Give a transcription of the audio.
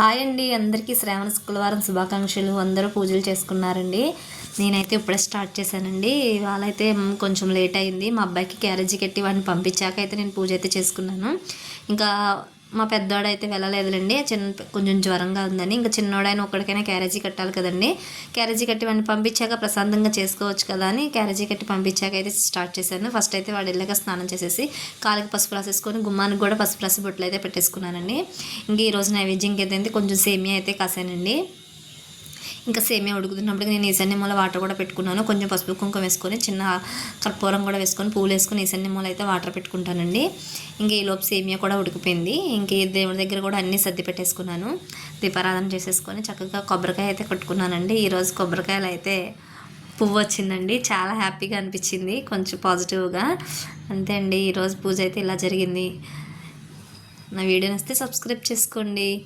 Hi అండి, అందరికీ శ్రావణ శుక్రవారం శుభాకాంక్షలు. అందరూ పూజలు చేసుకున్నారండి. నేనైతే ఇప్పుడే స్టార్ట్ చేశానండి. ఇవాళ అయితే కొంచెం లేట్ అయింది. మా అబ్బాయికి క్యారేజీ కట్టి వాడిని పంపించాక అయితే నేను పూజ అయితే చేసుకున్నాను. ఇంకా మా పెద్దోడైతే వెళ్ళలేదులేండి, కొంచెం జ్వరంగా ఉందని. ఇంకా చిన్నోడైనా ఒక్కడికైనా క్యారేజీ కట్టాలి కదండి. క్యారేజీ కట్టి వాడిని పంపించాక ప్రశాంతంగా చేసుకోవచ్చు కదా అని క్యారేజీ కట్టి పంపించాక అయితే స్టార్ట్ చేశాను. ఫస్ట్ అయితే వాడు వెళ్ళాక స్నానం చేసేసి కాలికి పసుపు రాసేసుకొని గుమ్మానికి కూడా పసుపు రాసి బొట్లు అయితే పెట్టేసుకున్నానండి. ఇంక ఈరోజు నైవేద్యంకి అయితే కొంచెం సేమియా అయితే కాసానండి. ఇంకా సేమియా ఉడుకుతున్నప్పుడు నేను ఈశాన్యమూల వాటర్ కూడా పెట్టుకున్నాను. కొంచెం పసుపు కుంకుమ వేసుకొని చిన్న కర్పూరం కూడా వేసుకొని పూలు వేసుకొని ఈశాన్యమూల అయితే వాటర్ పెట్టుకుంటానండి. ఇంక ఈలోపు సేమియా కూడా ఉడికిపోయింది. ఇంక దేవుడి దగ్గర కూడా అన్నీ సర్ది పెట్టేసుకున్నాను. దీపారాధన చేసేసుకొని చక్కగా కొబ్బరికాయ అయితే కట్టుకున్నానండి. ఈరోజు కొబ్బరికాయలు అయితే పువ్వు వచ్చిందండి. చాలా హ్యాపీగా అనిపించింది, కొంచెం పాజిటివ్గా. అంతే అండి, ఈరోజు పూజ అయితే ఇలా జరిగింది. నా వీడియో నచ్చితే సబ్స్క్రైబ్ చేసుకోండి.